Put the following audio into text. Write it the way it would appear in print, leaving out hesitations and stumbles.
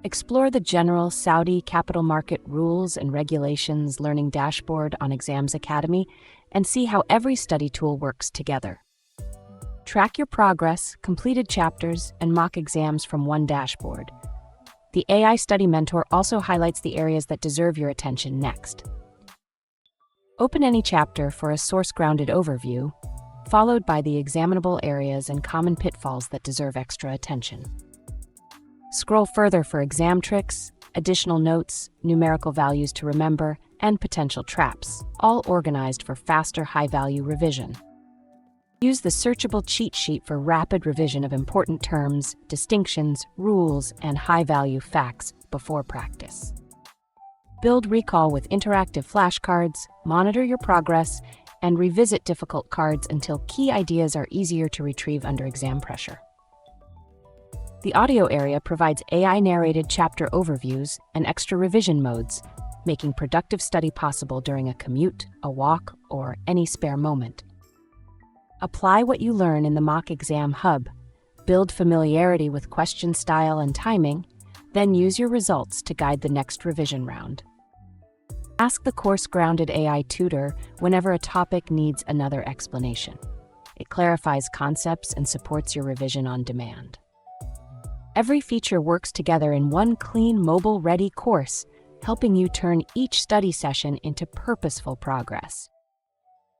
Explore the general Saudi capital market rules and regulations learning dashboard on Exams Academy and see how every study tool works together. Track your progress, completed chapters, and mock exams from one dashboard. The AI Study Mentor also highlights the areas that deserve your attention next. Open any chapter for a source-grounded overview, followed by the examinable areas and common pitfalls that deserve extra attention. Scroll further for exam tricks, additional notes, numerical values to remember, and potential traps, all organized for faster, high-value revision. Use the searchable cheat sheet for rapid revision of important terms, distinctions, rules, and high-value facts before practice. Build recall with interactive flashcards, monitor your progress, and revisit difficult cards until key ideas are easier to retrieve under exam pressure. The audio area provides AI-narrated chapter overviews and extra revision modes, making productive study possible during a commute, a walk, or any spare moment. Apply what you learn in the Mock Exam Hub, build familiarity with question style and timing, then use your results to guide the next revision round. Ask the course-grounded AI tutor whenever a topic needs another explanation. It clarifies concepts and supports your revision on demand. Every feature works together in one clean, mobile-ready course, helping you turn each study session into purposeful progress.